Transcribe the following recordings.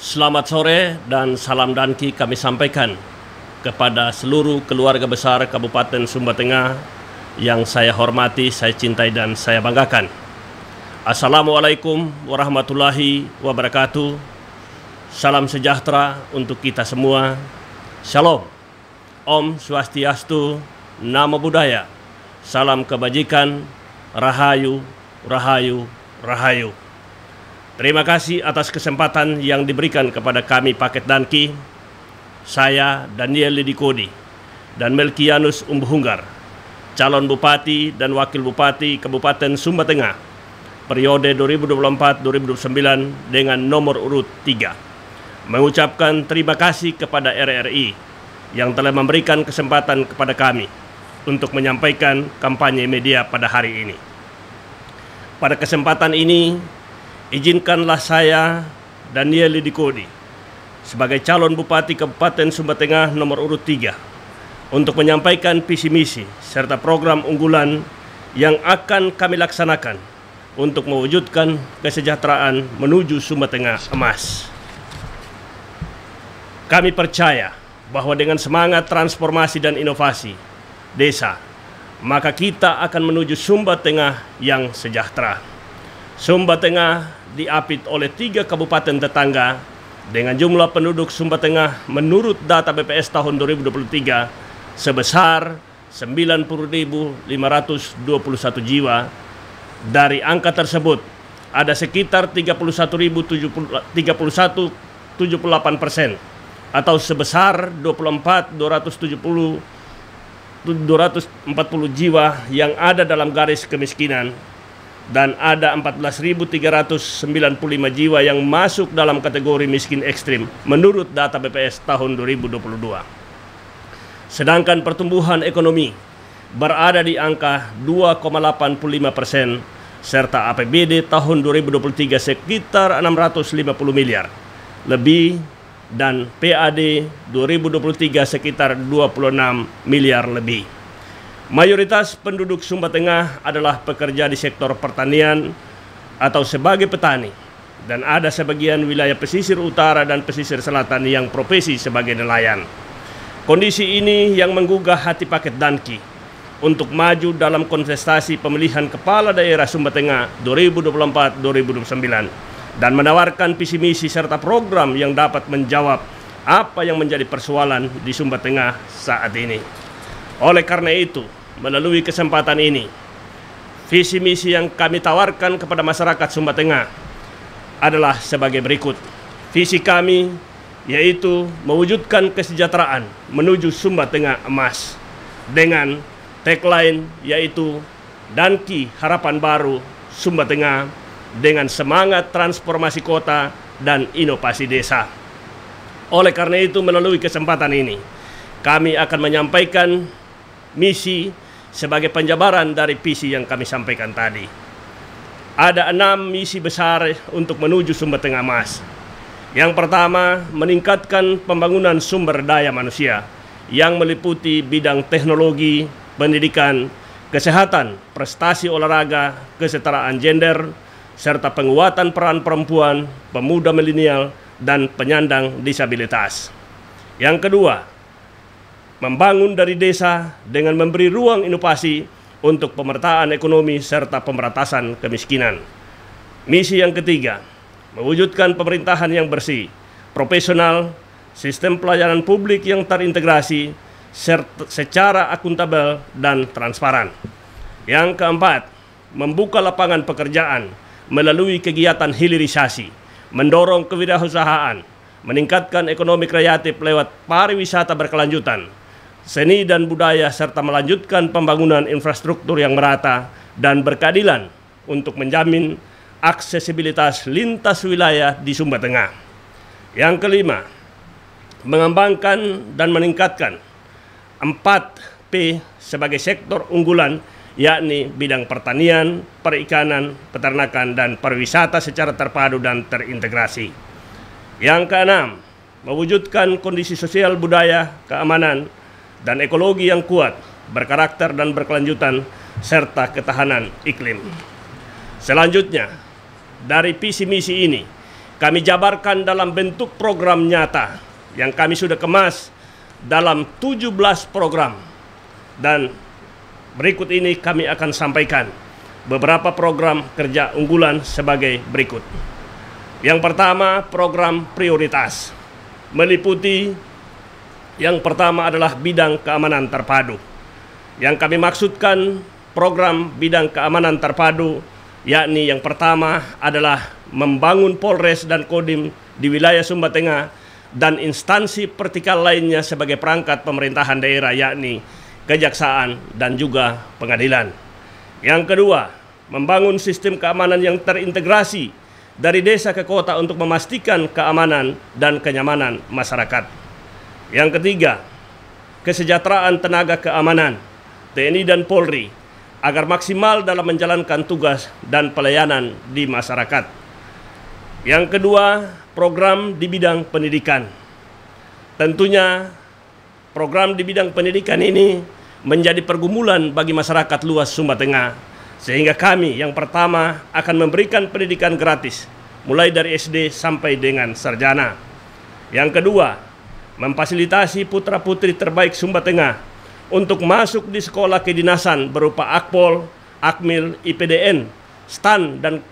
Selamat sore dan salam Danki kami sampaikan kepada seluruh keluarga besar Kabupaten Sumba Tengah yang saya hormati, saya cintai dan saya banggakan. Assalamualaikum warahmatullahi wabarakatuh. Salam sejahtera untuk kita semua. Shalom. Om Swastiastu, Namo Buddhaya. Salam kebajikan, Rahayu, Rahayu, Rahayu. Terima kasih atas kesempatan yang diberikan kepada kami Paket Danki, saya Daniel Lidikodi dan Melkianus Umbuhunggar, calon Bupati dan Wakil Bupati Kabupaten Sumba Tengah, periode 2024-2029 dengan nomor urut 3. Mengucapkan terima kasih kepada RRI yang telah memberikan kesempatan kepada kami untuk menyampaikan kampanye media pada hari ini. Pada kesempatan ini, izinkanlah saya, Daniel Lidikodi, sebagai calon Bupati Kabupaten Sumba Tengah nomor urut 3, untuk menyampaikan visi misi serta program unggulan yang akan kami laksanakan untuk mewujudkan kesejahteraan menuju Sumba Tengah emas. Kami percaya bahwa dengan semangat transformasi dan inovasi desa, maka kita akan menuju Sumba Tengah yang sejahtera. Sumba Tengah diapit oleh 3 kabupaten tetangga dengan jumlah penduduk Sumba Tengah menurut data BPS tahun 2023 sebesar 90.521 jiwa. Dari angka tersebut, ada sekitar 31.078% atau sebesar 240 jiwa yang ada dalam garis kemiskinan, dan ada 14.395 jiwa yang masuk dalam kategori miskin ekstrim menurut data BPS tahun 2022. Sedangkan pertumbuhan ekonomi berada di angka 2,85% serta APBD tahun 2023 sekitar 650 miliar lebih dan PAD 2023 sekitar 26 miliar lebih. Mayoritas penduduk Sumba Tengah adalah pekerja di sektor pertanian atau sebagai petani, dan ada sebagian wilayah pesisir utara dan pesisir selatan yang profesi sebagai nelayan. Kondisi ini yang menggugah hati Paket Danki untuk maju dalam kontestasi pemilihan kepala daerah Sumba Tengah 2024-2029 dan menawarkan visi misi serta program yang dapat menjawab apa yang menjadi persoalan di Sumba Tengah saat ini. Oleh karena itu, melalui kesempatan ini, visi misi yang kami tawarkan kepada masyarakat Sumba Tengah adalah sebagai berikut. Visi kami yaitu mewujudkan kesejahteraan menuju Sumba Tengah emas dengan tagline yaitu Danki Harapan Baru Sumba Tengah dengan semangat transformasi kota dan inovasi desa. Oleh karena itu, melalui kesempatan ini, kami akan menyampaikan misi sebagai penjabaran dari visi yang kami sampaikan tadi. Ada 6 misi besar untuk menuju Sumba Tengah emas. Yang pertama, meningkatkan pembangunan sumber daya manusia yang meliputi bidang teknologi, pendidikan, kesehatan, prestasi olahraga, kesetaraan gender, serta penguatan peran perempuan, pemuda milenial, dan penyandang disabilitas. Yang kedua, membangun dari desa dengan memberi ruang inovasi untuk pemetaan ekonomi serta pemberantasan kemiskinan. Misi yang ketiga, mewujudkan pemerintahan yang bersih, profesional, sistem pelayanan publik yang terintegrasi secara akuntabel dan transparan. Yang keempat, membuka lapangan pekerjaan melalui kegiatan hilirisasi, mendorong kewirausahaan, meningkatkan ekonomi kreatif lewat pariwisata berkelanjutan, seni dan budaya, serta melanjutkan pembangunan infrastruktur yang merata dan berkeadilan untuk menjamin aksesibilitas lintas wilayah di Sumba Tengah. Yang kelima, mengembangkan dan meningkatkan 4P sebagai sektor unggulan, yakni bidang pertanian, perikanan, peternakan, dan pariwisata secara terpadu dan terintegrasi. Yang keenam, mewujudkan kondisi sosial, budaya, keamanan, dan ekologi yang kuat, berkarakter dan berkelanjutan, serta ketahanan iklim. Selanjutnya, dari visi misi ini, kami jabarkan dalam bentuk program nyata yang kami sudah kemas dalam 17 program. Dan berikut ini kami akan sampaikan beberapa program kerja unggulan sebagai berikut. Yang pertama, program prioritas. Meliputi yang pertama adalah bidang keamanan terpadu. Yang kami maksudkan program bidang keamanan terpadu, yakni yang pertama adalah membangun Polres dan Kodim di wilayah Sumba Tengah dan instansi vertikal lainnya sebagai perangkat pemerintahan daerah, yakni kejaksaan dan juga pengadilan. Yang kedua, membangun sistem keamanan yang terintegrasi dari desa ke kota untuk memastikan keamanan dan kenyamanan masyarakat. Yang ketiga, kesejahteraan tenaga keamanan TNI dan Polri agar maksimal dalam menjalankan tugas dan pelayanan di masyarakat. Yang kedua, program di bidang pendidikan. Tentunya program di bidang pendidikan ini menjadi pergumulan bagi masyarakat luas Sumba Tengah, sehingga kami yang pertama akan memberikan pendidikan gratis mulai dari SD sampai dengan sarjana. Yang kedua, memfasilitasi putra-putri terbaik Sumba Tengah untuk masuk di sekolah kedinasan berupa Akpol, Akmil, IPDN, STAN, dan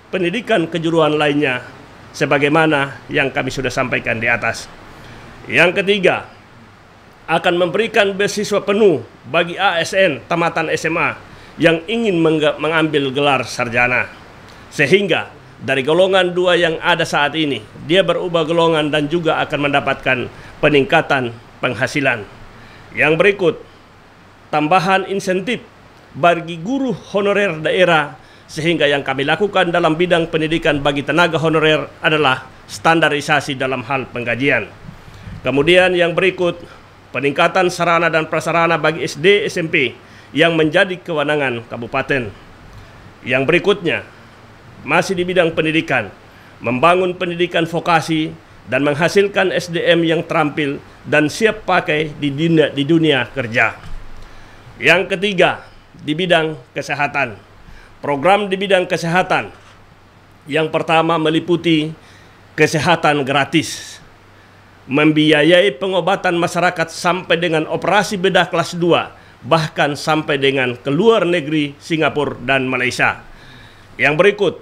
pendidikan kejuruan lainnya sebagaimana yang kami sudah sampaikan di atas. Yang ketiga, akan memberikan beasiswa penuh bagi ASN tamatan SMA yang ingin mengambil gelar sarjana, sehingga dari golongan 2 yang ada saat ini dia berubah golongan dan juga akan mendapatkan peningkatan penghasilan. Yang berikut, tambahan insentif bagi guru honorer daerah, sehingga yang kami lakukan dalam bidang pendidikan bagi tenaga honorer adalah standarisasi dalam hal penggajian. Kemudian yang berikut, peningkatan sarana dan prasarana bagi SD SMP yang menjadi kewenangan kabupaten. Yang berikutnya, masih di bidang pendidikan, membangun pendidikan vokasi dan menghasilkan SDM yang terampil dan siap pakai di dunia kerja. Yang ketiga, di bidang kesehatan. Program di bidang kesehatan yang pertama meliputi kesehatan gratis, membiayai pengobatan masyarakat sampai dengan operasi bedah kelas 2, bahkan sampai dengan ke luar negeri Singapura dan Malaysia. Yang berikut,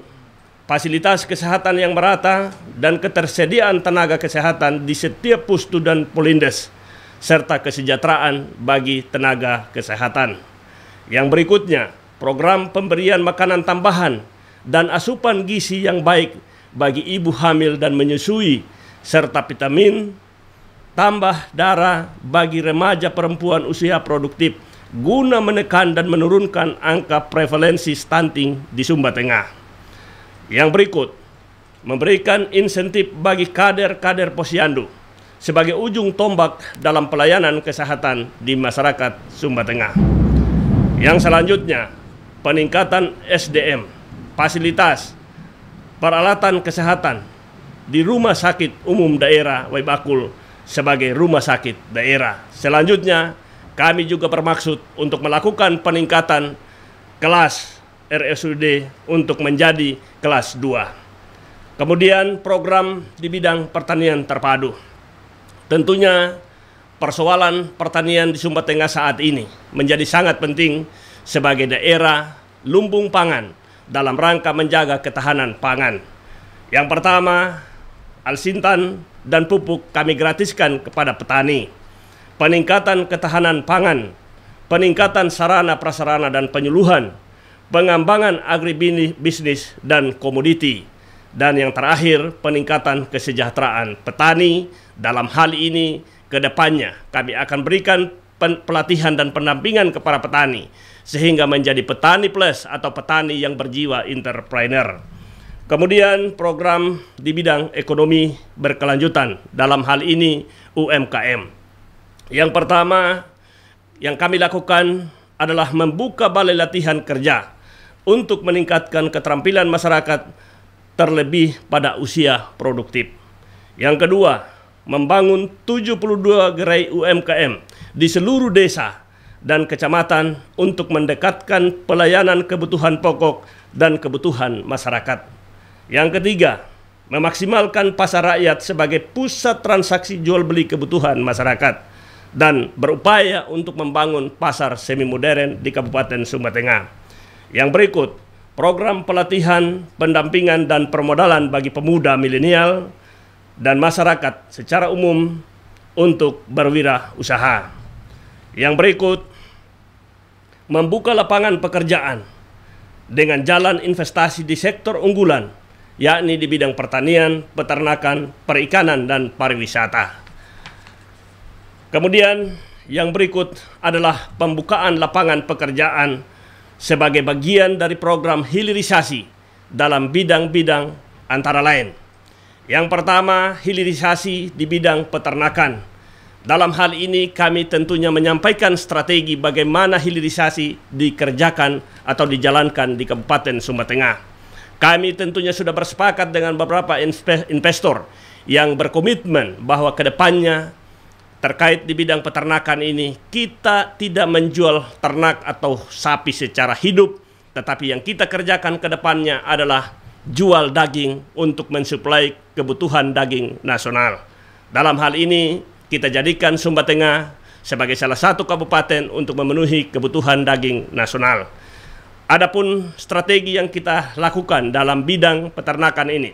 fasilitas kesehatan yang merata dan ketersediaan tenaga kesehatan di setiap pustu dan polindes, serta kesejahteraan bagi tenaga kesehatan. Yang berikutnya, program pemberian makanan tambahan dan asupan gizi yang baik bagi ibu hamil dan menyusui, serta vitamin tambah darah bagi remaja perempuan usia produktif guna menekan dan menurunkan angka prevalensi stunting di Sumba Tengah. Yang berikut, memberikan insentif bagi kader-kader posyandu sebagai ujung tombak dalam pelayanan kesehatan di masyarakat Sumba Tengah. Yang selanjutnya, peningkatan SDM, fasilitas, peralatan kesehatan di Rumah Sakit Umum Daerah Waibakul sebagai rumah sakit daerah. Selanjutnya, kami juga bermaksud untuk melakukan peningkatan kelas RSUD untuk menjadi kelas 2. Kemudian program di bidang pertanian terpadu. Tentunya persoalan pertanian di Sumba Tengah saat ini menjadi sangat penting sebagai daerah lumbung pangan dalam rangka menjaga ketahanan pangan. Yang pertama, alsintan dan pupuk kami gratiskan kepada petani. Peningkatan ketahanan pangan, peningkatan sarana prasarana dan penyuluhan, pengembangan agribisnis dan komoditi, dan yang terakhir, peningkatan kesejahteraan petani. Dalam hal ini, ke depannya kami akan berikan pelatihan dan pendampingan kepada petani sehingga menjadi petani plus atau petani yang berjiwa entrepreneur. Kemudian program di bidang ekonomi berkelanjutan, dalam hal ini UMKM. Yang pertama yang kami lakukan adalah membuka balai latihan kerja untuk meningkatkan keterampilan masyarakat terlebih pada usia produktif. Yang kedua, membangun 72 gerai UMKM di seluruh desa dan kecamatan untuk mendekatkan pelayanan kebutuhan pokok dan kebutuhan masyarakat. Yang ketiga, memaksimalkan pasar rakyat sebagai pusat transaksi jual beli kebutuhan masyarakat, dan berupaya untuk membangun pasar semi modern di Kabupaten Sumba Tengah. Yang berikut, program pelatihan, pendampingan, dan permodalan bagi pemuda milenial dan masyarakat secara umum untuk berwirausaha. Yang berikut, membuka lapangan pekerjaan dengan jalan investasi di sektor unggulan, yakni di bidang pertanian, peternakan, perikanan, dan pariwisata. Kemudian yang berikut adalah pembukaan lapangan pekerjaan sebagai bagian dari program hilirisasi dalam bidang-bidang antara lain. Yang pertama, hilirisasi di bidang peternakan. Dalam hal ini kami tentunya menyampaikan strategi bagaimana hilirisasi dikerjakan atau dijalankan di Kabupaten Sumba Tengah. Kami tentunya sudah bersepakat dengan beberapa investor yang berkomitmen bahwa kedepannya terkait di bidang peternakan ini kita tidak menjual ternak atau sapi secara hidup, tetapi yang kita kerjakan ke depannya adalah jual daging untuk mensuplai kebutuhan daging nasional. Dalam hal ini kita jadikan Sumba Tengah sebagai salah satu kabupaten untuk memenuhi kebutuhan daging nasional. Adapun strategi yang kita lakukan dalam bidang peternakan ini,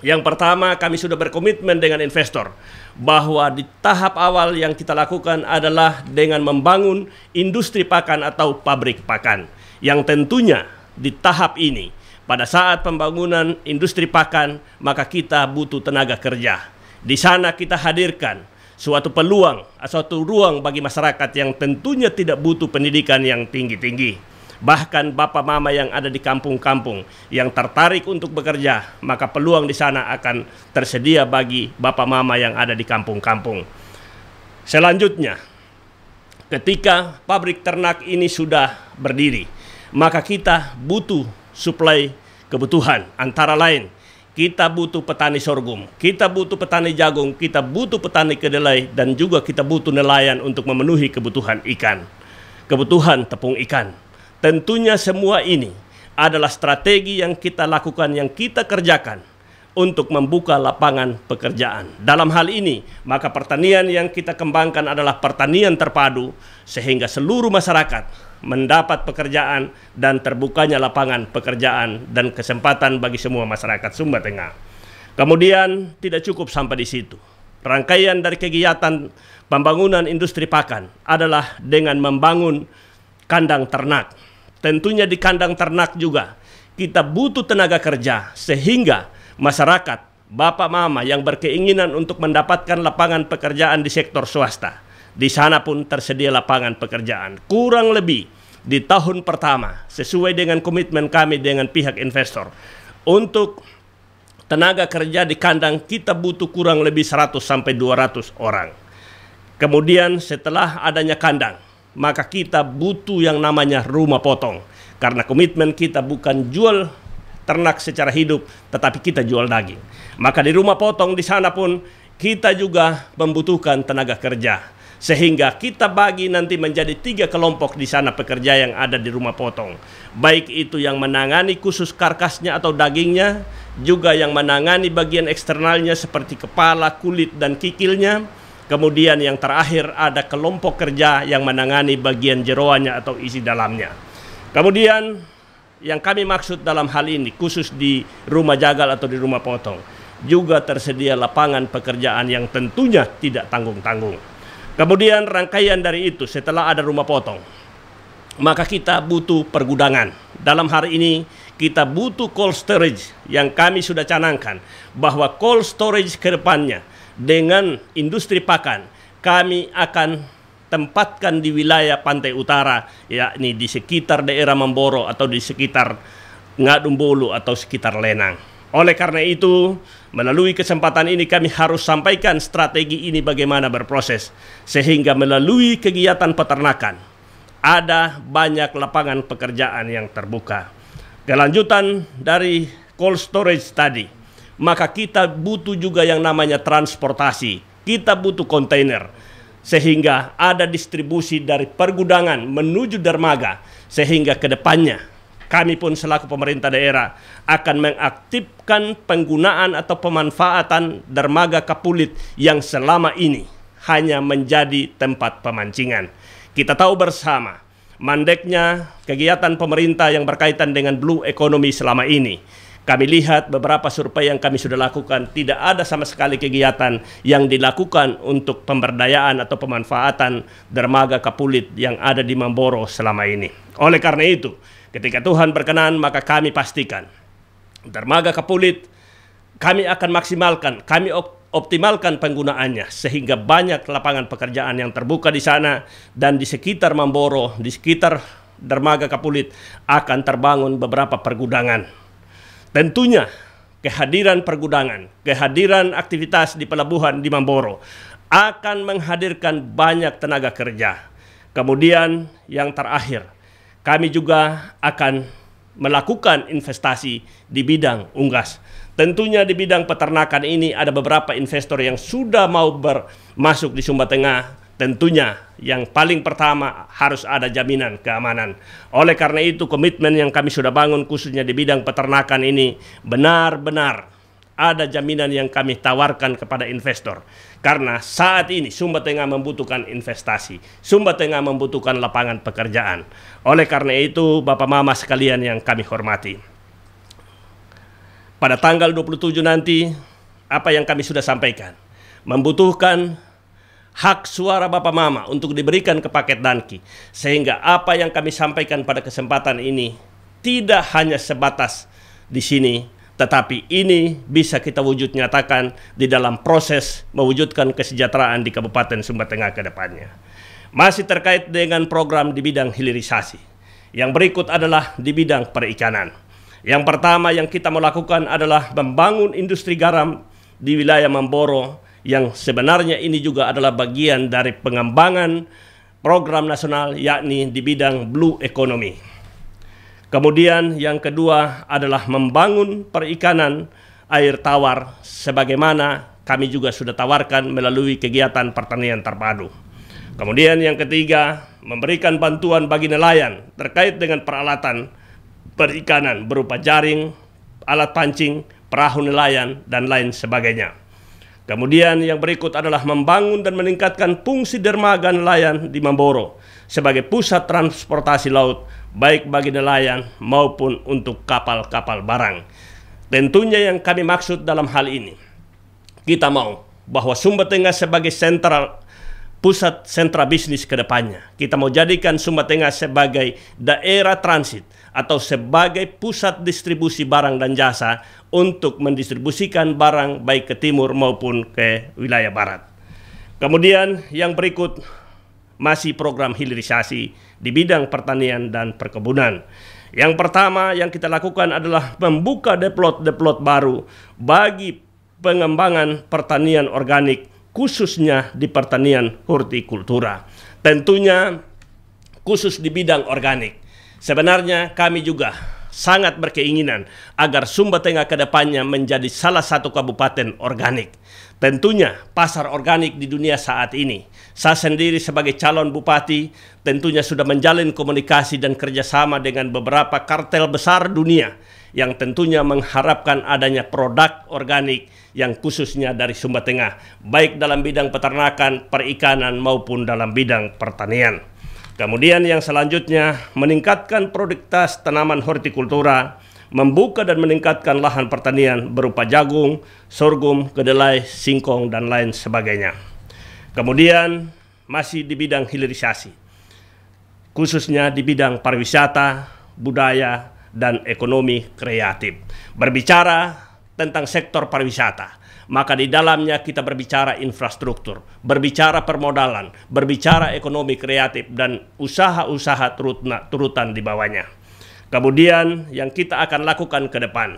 yang pertama, kami sudah berkomitmen dengan investor bahwa di tahap awal yang kita lakukan adalah dengan membangun industri pakan atau pabrik pakan, yang tentunya di tahap ini pada saat pembangunan industri pakan maka kita butuh tenaga kerja. Di sana kita hadirkan suatu peluang, suatu ruang bagi masyarakat yang tentunya tidak butuh pendidikan yang tinggi-tinggi. Bahkan bapak mama yang ada di kampung-kampung yang tertarik untuk bekerja, maka peluang di sana akan tersedia bagi bapak mama yang ada di kampung-kampung. Selanjutnya, ketika pabrik ternak ini sudah berdiri, maka kita butuh suplai kebutuhan, antara lain kita butuh petani sorghum, kita butuh petani jagung, kita butuh petani kedelai, dan juga kita butuh nelayan untuk memenuhi kebutuhan ikan, kebutuhan tepung ikan. Tentunya semua ini adalah strategi yang kita lakukan, yang kita kerjakan untuk membuka lapangan pekerjaan. Dalam hal ini, maka pertanian yang kita kembangkan adalah pertanian terpadu, sehingga seluruh masyarakat mendapat pekerjaan dan terbukanya lapangan pekerjaan dan kesempatan bagi semua masyarakat Sumba Tengah. Kemudian tidak cukup sampai di situ. Rangkaian dari kegiatan pembangunan industri pakan adalah dengan membangun kandang ternak. Tentunya di kandang ternak juga kita butuh tenaga kerja, sehingga masyarakat, bapak mama yang berkeinginan untuk mendapatkan lapangan pekerjaan di sektor swasta, di sana pun tersedia lapangan pekerjaan. Kurang lebih di tahun pertama, sesuai dengan komitmen kami dengan pihak investor, untuk tenaga kerja di kandang kita butuh kurang lebih 100 sampai 200 orang. Kemudian setelah adanya kandang, maka kita butuh yang namanya rumah potong. Karena komitmen kita bukan jual ternak secara hidup, tetapi kita jual daging. Maka di rumah potong di sana pun kita juga membutuhkan tenaga kerja. Sehingga kita bagi nanti menjadi 3 kelompok di sana pekerja yang ada di rumah potong. Baik itu yang menangani khusus karkasnya atau dagingnya, juga yang menangani bagian eksternalnya seperti kepala, kulit, dan kikilnya. Kemudian yang terakhir ada kelompok kerja yang menangani bagian jeroannya atau isi dalamnya. Kemudian yang kami maksud dalam hal ini khusus di rumah jagal atau di rumah potong, juga tersedia lapangan pekerjaan yang tentunya tidak tanggung-tanggung. Kemudian rangkaian dari itu, setelah ada rumah potong, maka kita butuh pergudangan. Dalam hari ini kita butuh cold storage yang kami sudah canangkan bahwa cold storage ke depannya dengan industri pakan kami akan tempatkan di wilayah pantai utara, yakni di sekitar daerah Mamboro atau di sekitar Ngadumbulu atau sekitar Lenang. Oleh karena itu, melalui kesempatan ini kami harus sampaikan strategi ini bagaimana berproses, sehingga melalui kegiatan peternakan ada banyak lapangan pekerjaan yang terbuka. Kelanjutan dari cold storage tadi, maka kita butuh juga yang namanya transportasi. Kita butuh kontainer, sehingga ada distribusi dari pergudangan menuju dermaga, sehingga ke depannya kami pun selaku pemerintah daerah akan mengaktifkan penggunaan atau pemanfaatan dermaga Kapulit yang selama ini hanya menjadi tempat pemancingan. Kita tahu bersama mandeknya kegiatan pemerintah yang berkaitan dengan blue economy selama ini. Kami lihat beberapa survei yang kami sudah lakukan, tidak ada sama sekali kegiatan yang dilakukan untuk pemberdayaan atau pemanfaatan dermaga Kapulit yang ada di Mamboro selama ini. Oleh karena itu, ketika Tuhan berkenan, maka kami pastikan dermaga Kapulit kami akan maksimalkan, kami optimalkan penggunaannya sehingga banyak lapangan pekerjaan yang terbuka di sana, dan di sekitar Mamboro, di sekitar dermaga Kapulit akan terbangun beberapa pergudangan. Tentunya kehadiran pergudangan, kehadiran aktivitas di pelabuhan di Mamboro akan menghadirkan banyak tenaga kerja. Kemudian yang terakhir, kami juga akan melakukan investasi di bidang unggas. Tentunya di bidang peternakan ini ada beberapa investor yang sudah mau masuk di Sumba Tengah. Tentunya yang paling pertama harus ada jaminan keamanan. Oleh karena itu komitmen yang kami sudah bangun khususnya di bidang peternakan ini benar-benar ada jaminan yang kami tawarkan kepada investor. Karena saat ini Sumba Tengah membutuhkan investasi. Sumba Tengah membutuhkan lapangan pekerjaan. Oleh karena itu Bapak Mama sekalian yang kami hormati, pada tanggal 27 nanti apa yang kami sudah sampaikan membutuhkan hak suara Bapak Mama untuk diberikan ke paket Danki, sehingga apa yang kami sampaikan pada kesempatan ini tidak hanya sebatas di sini, tetapi ini bisa kita wujud nyatakan di dalam proses mewujudkan kesejahteraan di Kabupaten Sumba Tengah ke depannya. Masih terkait dengan program di bidang hilirisasi. Yang berikut adalah di bidang perikanan. Yang pertama yang kita mau lakukan adalah membangun industri garam di wilayah Mamboro, yang sebenarnya ini juga adalah bagian dari pengembangan program nasional yakni di bidang blue economy. Kemudian yang kedua adalah membangun perikanan air tawar sebagaimana kami juga sudah tawarkan melalui kegiatan pertanian terpadu. Kemudian yang ketiga, memberikan bantuan bagi nelayan terkait dengan peralatan perikanan berupa jaring, alat pancing, perahu nelayan, dan lain sebagainya. Kemudian yang berikut adalah membangun dan meningkatkan fungsi dermaga nelayan di Mamboro sebagai pusat transportasi laut baik bagi nelayan maupun untuk kapal-kapal barang. Tentunya yang kami maksud dalam hal ini, kita mau bahwa Sumba Tengah sebagai pusat sentra bisnis ke depannya. Kita mau jadikan Sumba Tengah sebagai daerah transit atau sebagai pusat distribusi barang dan jasa untuk mendistribusikan barang baik ke timur maupun ke wilayah barat. Kemudian yang berikut masih program hilirisasi di bidang pertanian dan perkebunan. Yang pertama yang kita lakukan adalah membuka deplot-deplot baru bagi pengembangan pertanian organik khususnya di pertanian hortikultura. Tentunya khusus di bidang organik. Sebenarnya kami juga sangat berkeinginan agar Sumba Tengah ke depannya menjadi salah satu kabupaten organik. Tentunya pasar organik di dunia saat ini, saya sendiri sebagai calon bupati tentunya sudah menjalin komunikasi dan kerjasama dengan beberapa kartel besar dunia yang tentunya mengharapkan adanya produk organik yang khususnya dari Sumba Tengah, baik dalam bidang peternakan, perikanan maupun dalam bidang pertanian. Kemudian yang selanjutnya meningkatkan produktivitas tanaman hortikultura, membuka dan meningkatkan lahan pertanian berupa jagung, sorghum, kedelai, singkong, dan lain sebagainya. Kemudian masih di bidang hilirisasi, khususnya di bidang pariwisata, budaya, dan ekonomi kreatif. Berbicara tentang sektor pariwisata, maka di dalamnya kita berbicara infrastruktur, berbicara permodalan, berbicara ekonomi kreatif, dan usaha-usaha turutan di bawahnya. Kemudian yang kita akan lakukan ke depan,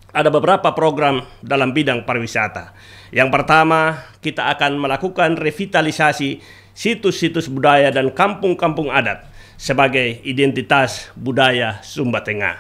ada beberapa program dalam bidang pariwisata. Yang pertama, kita akan melakukan revitalisasi situs-situs budaya dan kampung-kampung adat sebagai identitas budaya Sumba Tengah.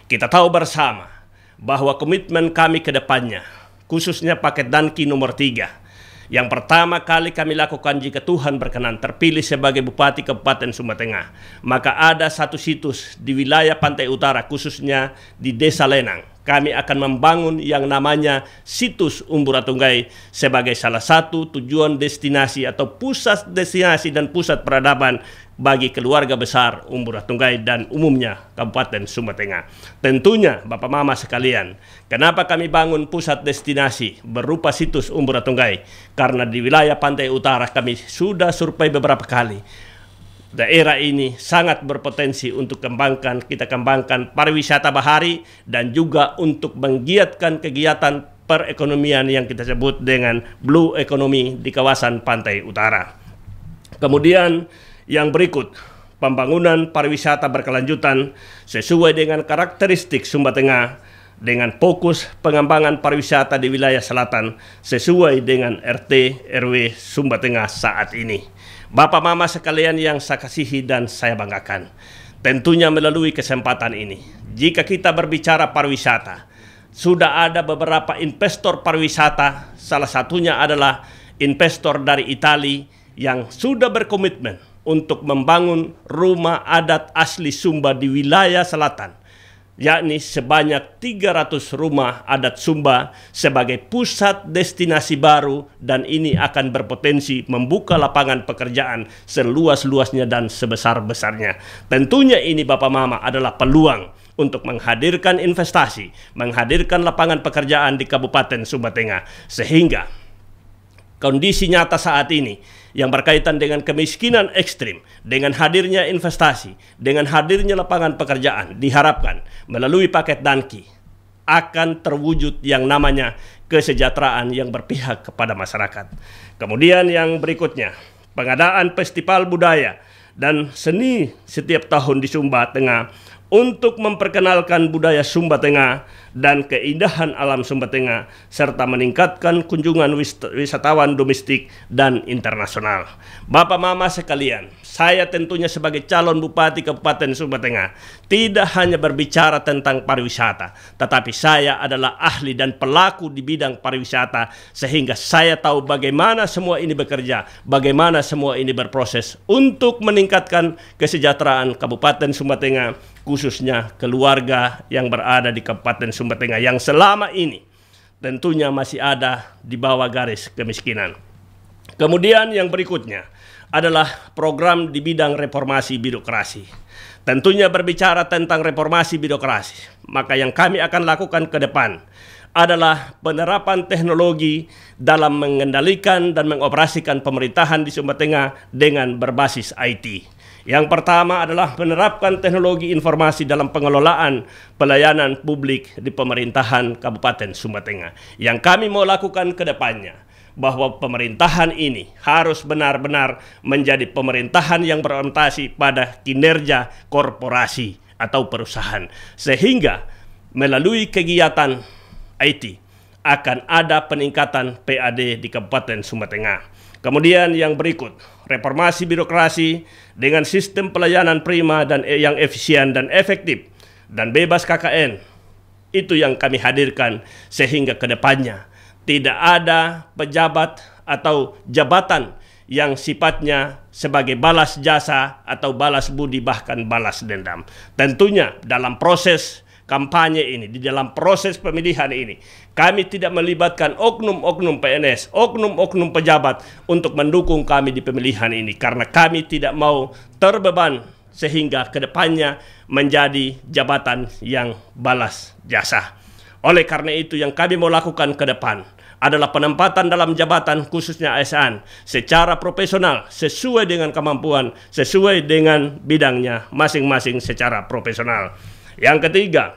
Kita tahu bersama bahwa komitmen kami ke depannya, khususnya paket Danki nomor 3, Yang pertama kali kami lakukan jika Tuhan berkenan terpilih sebagai Bupati Kabupaten Sumba Tengah, maka ada satu situs di wilayah pantai utara, khususnya di Desa Lenang. Kami akan membangun yang namanya situs Umburatunggai sebagai salah satu tujuan destinasi atau pusat destinasi dan pusat peradaban bagi keluarga besar Umburatunggai dan umumnya Kabupaten Sumba Tengah. Tentunya Bapak Mama sekalian, kenapa kami bangun pusat destinasi berupa situs Umburatunggai? Karena di wilayah pantai utara kami sudah survei beberapa kali. Daerah ini sangat berpotensi untuk kita kembangkan pariwisata bahari dan juga untuk menggiatkan kegiatan perekonomian yang kita sebut dengan blue economy di kawasan pantai utara. Kemudian yang berikut, pembangunan pariwisata berkelanjutan sesuai dengan karakteristik Sumba Tengah dengan fokus pengembangan pariwisata di wilayah selatan sesuai dengan RT RW Sumba Tengah saat ini. Bapak Mama sekalian yang saya kasihi dan saya banggakan, tentunya melalui kesempatan ini, jika kita berbicara pariwisata, sudah ada beberapa investor pariwisata, salah satunya adalah investor dari Italia yang sudah berkomitmen untuk membangun rumah adat asli Sumba di wilayah selatan, yakni sebanyak 300 rumah adat Sumba sebagai pusat destinasi baru, dan ini akan berpotensi membuka lapangan pekerjaan seluas-luasnya dan sebesar-besarnya. Tentunya ini Bapak Mama adalah peluang untuk menghadirkan investasi, menghadirkan lapangan pekerjaan di Kabupaten Sumba Tengah, sehingga kondisi nyata saat ini yang berkaitan dengan kemiskinan ekstrim, dengan hadirnya investasi, dengan hadirnya lapangan pekerjaan, diharapkan melalui paket Danki akan terwujud yang namanya kesejahteraan yang berpihak kepada masyarakat. Kemudian yang berikutnya, pengadaan festival budaya dan seni setiap tahun di Sumba Tengah untuk memperkenalkan budaya Sumba Tengah dan keindahan alam Sumba Tengah, serta meningkatkan kunjungan wisatawan domestik dan internasional. Bapak Mama sekalian, saya tentunya sebagai calon Bupati Kabupaten Sumba Tengah tidak hanya berbicara tentang pariwisata, tetapi saya adalah ahli dan pelaku di bidang pariwisata, sehingga saya tahu bagaimana semua ini bekerja, bagaimana semua ini berproses untuk meningkatkan kesejahteraan Kabupaten Sumba Tengah, khususnya keluarga yang berada di Kabupaten Sumba Tengah yang selama ini tentunya masih ada di bawah garis kemiskinan. Kemudian yang berikutnya adalah program di bidang reformasi birokrasi. Tentunya berbicara tentang reformasi birokrasi, maka yang kami akan lakukan ke depan adalah penerapan teknologi dalam mengendalikan dan mengoperasikan pemerintahan di Sumba Tengah dengan berbasis IT. Yang pertama adalah menerapkan teknologi informasi dalam pengelolaan pelayanan publik di pemerintahan Kabupaten Sumba Tengah. Yang kami mau lakukan ke depannya, bahwa pemerintahan ini harus benar-benar menjadi pemerintahan yang berorientasi pada kinerja korporasi atau perusahaan. Sehingga melalui kegiatan IT akan ada peningkatan PAD di Kabupaten Sumba Tengah. Kemudian yang berikut, reformasi birokrasi dengan sistem pelayanan prima dan yang efisien dan efektif dan bebas KKN. Itu yang kami hadirkan, sehingga ke depannya tidak ada pejabat atau jabatan yang sifatnya sebagai balas jasa atau balas budi, bahkan balas dendam. Tentunya dalam proses kampanye ini, di dalam proses pemilihan ini, kami tidak melibatkan oknum-oknum PNS, oknum-oknum pejabat untuk mendukung kami di pemilihan ini, karena kami tidak mau terbeban sehingga kedepannya menjadi jabatan yang balas jasa. Oleh karena itu yang kami mau lakukan ke depan adalah penempatan dalam jabatan khususnya ASN secara profesional, sesuai dengan kemampuan, sesuai dengan bidangnya masing-masing secara profesional. Yang ketiga,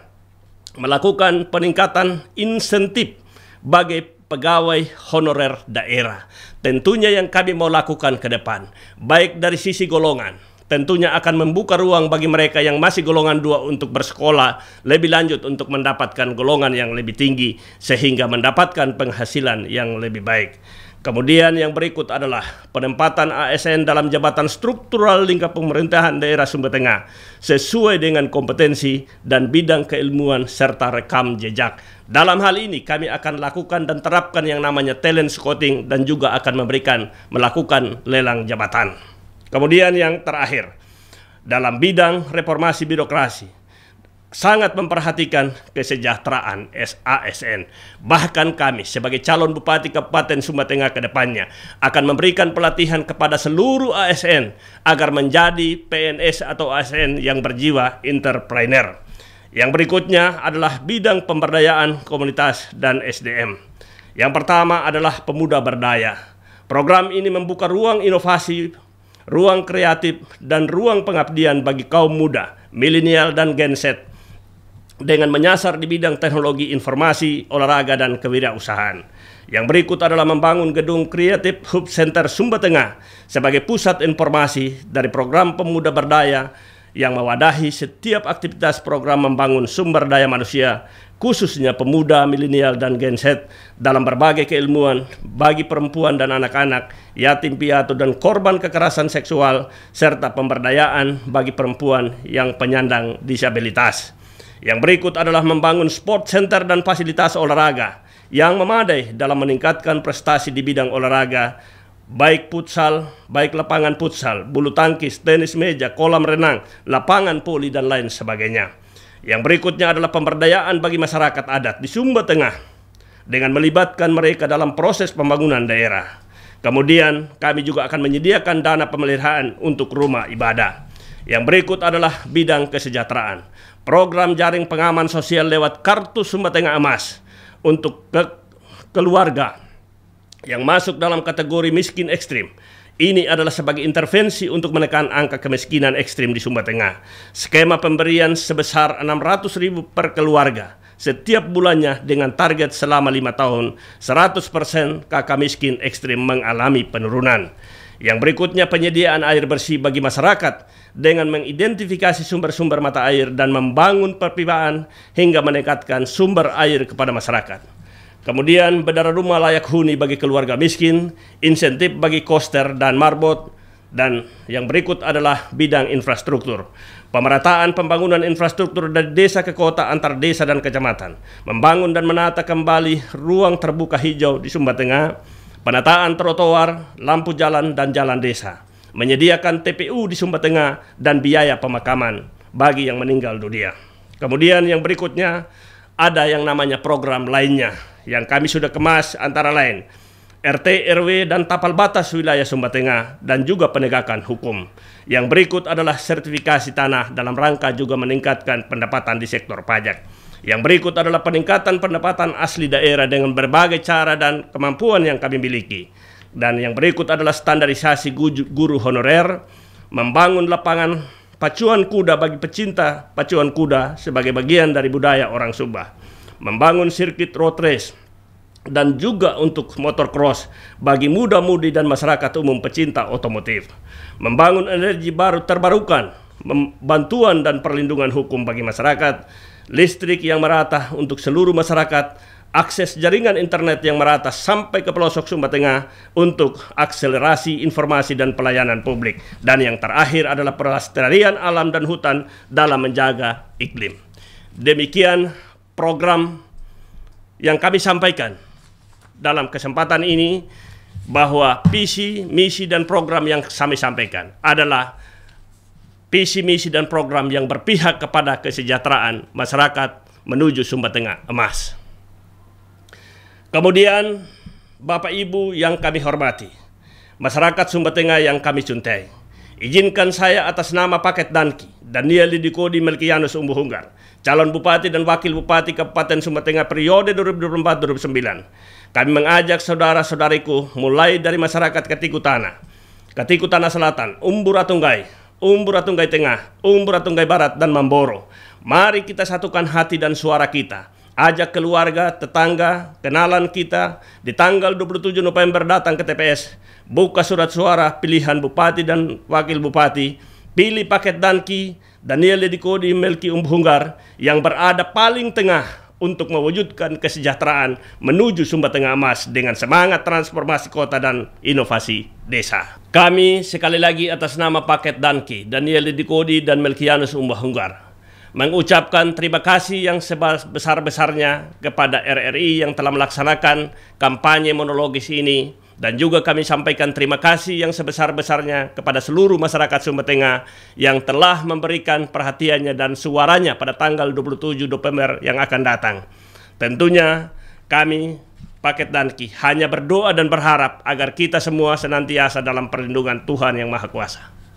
melakukan peningkatan insentif bagi pegawai honorer daerah. Tentunya yang kami mau lakukan ke depan, baik dari sisi golongan, tentunya akan membuka ruang bagi mereka yang masih golongan 2 untuk bersekolah lebih lanjut untuk mendapatkan golongan yang lebih tinggi, sehingga mendapatkan penghasilan yang lebih baik. Kemudian yang berikut adalah penempatan ASN dalam jabatan struktural lingkap pemerintahan daerah Sumba Tengah sesuai dengan kompetensi dan bidang keilmuan serta rekam jejak. Dalam hal ini kami akan lakukan dan terapkan yang namanya talent scouting dan juga akan melakukan lelang jabatan. Kemudian yang terakhir, dalam bidang reformasi birokrasi, sangat memperhatikan kesejahteraan ASN. Bahkan kami sebagai calon Bupati Kabupaten Sumba Tengah ke depannya akan memberikan pelatihan kepada seluruh ASN agar menjadi PNS atau ASN yang berjiwa entrepreneur. Yang berikutnya adalah bidang pemberdayaan komunitas dan SDM. Yang pertama adalah pemuda berdaya. Program ini membuka ruang inovasi, ruang kreatif, dan ruang pengabdian bagi kaum muda, milenial, dan Gen Z dengan menyasar di bidang teknologi informasi, olahraga, dan kewirausahaan. Yang berikut adalah membangun gedung Creative Hub Center Sumba Tengah sebagai pusat informasi dari program pemuda berdaya yang mewadahi setiap aktivitas program membangun sumber daya manusia, khususnya pemuda, milenial, dan Gen Z dalam berbagai keilmuan bagi perempuan dan anak-anak, yatim piatu, dan korban kekerasan seksual, serta pemberdayaan bagi perempuan yang penyandang disabilitas. Yang berikut adalah membangun sport center dan fasilitas olahraga yang memadai dalam meningkatkan prestasi di bidang olahraga, baik futsal, baik lapangan futsal, bulu tangkis, tenis meja, kolam renang, lapangan voli, dan lain sebagainya. Yang berikutnya adalah pemberdayaan bagi masyarakat adat di Sumba Tengah dengan melibatkan mereka dalam proses pembangunan daerah. Kemudian kami juga akan menyediakan dana pemeliharaan untuk rumah ibadah. Yang berikut adalah bidang kesejahteraan. Program jaring pengaman sosial lewat Kartu Sumba Tengah Emas untuk keluarga yang masuk dalam kategori miskin ekstrim. Ini adalah sebagai intervensi untuk menekan angka kemiskinan ekstrim di Sumba Tengah. Skema pemberian sebesar 600.000 per keluarga setiap bulannya dengan target selama 5 tahun 100% kakak miskin ekstrim mengalami penurunan. Yang berikutnya penyediaan air bersih bagi masyarakat dengan mengidentifikasi sumber-sumber mata air dan membangun perpipaan hingga meningkatkan sumber air kepada masyarakat. Kemudian bedara rumah layak huni bagi keluarga miskin, insentif bagi koster dan marbot, dan yang berikut adalah bidang infrastruktur. Pemerataan pembangunan infrastruktur dari desa ke kota antar desa dan kecamatan, membangun dan menata kembali ruang terbuka hijau di Sumba Tengah, penataan trotoar, lampu jalan, dan jalan desa, menyediakan TPU di Sumba Tengah, dan biaya pemakaman bagi yang meninggal dunia. Kemudian yang berikutnya ada yang namanya program lainnya yang kami sudah kemas antara lain RT, RW, dan tapal batas wilayah Sumba Tengah dan juga penegakan hukum. Yang berikut adalah sertifikasi tanah dalam rangka juga meningkatkan pendapatan di sektor pajak. Yang berikut adalah peningkatan pendapatan asli daerah dengan berbagai cara dan kemampuan yang kami miliki. Dan yang berikut adalah standarisasi guru honorer, membangun lapangan pacuan kuda bagi pecinta pacuan kuda sebagai bagian dari budaya orang Sumba, membangun sirkuit road race, dan juga untuk motor cross bagi muda-mudi dan masyarakat umum pecinta otomotif, membangun energi baru terbarukan, bantuan dan perlindungan hukum bagi masyarakat, listrik yang merata untuk seluruh masyarakat, akses jaringan internet yang merata sampai ke pelosok Sumba Tengah untuk akselerasi informasi dan pelayanan publik. Dan yang terakhir adalah pelestarian alam dan hutan dalam menjaga iklim. Demikian program yang kami sampaikan dalam kesempatan ini, bahwa visi, misi, dan program yang kami sampaikan adalah visi, misi, dan program yang berpihak kepada kesejahteraan masyarakat menuju Sumba Tengah Emas. Kemudian, Bapak Ibu yang kami hormati, masyarakat Sumba Tengah yang kami cintai, izinkan saya atas nama Paket Danki, Daniel Didikodi Melkianus Umbuhunggar, calon Bupati dan Wakil Bupati Kabupaten Sumba Tengah periode 2024-2029, kami mengajak saudara-saudariku mulai dari masyarakat Ketiku Tanah Selatan, Umburatunggai Tengah, Umburatunggai Barat, dan Mamboro. Mari kita satukan hati dan suara kita. Ajak keluarga, tetangga, kenalan kita di tanggal 27 November datang ke TPS. Buka surat suara pilihan Bupati dan Wakil Bupati. Pilih Paket Danki, Daniel Didikodi Melki Umbuhunggar yang berada paling tengah untuk mewujudkan kesejahteraan menuju Sumba Tengah Emas dengan semangat transformasi kota dan inovasi desa. Kami sekali lagi atas nama Paket Danki, Daniel Didikodi dan Melkianus Umbahunggar mengucapkan terima kasih yang sebesar-besarnya kepada RRI yang telah melaksanakan kampanye monologis ini, dan juga kami sampaikan terima kasih yang sebesar-besarnya kepada seluruh masyarakat Sumba Tengah yang telah memberikan perhatiannya dan suaranya pada tanggal 27 November yang akan datang. Tentunya kami Paket Danki hanya berdoa dan berharap agar kita semua senantiasa dalam perlindungan Tuhan Yang Maha Kuasa.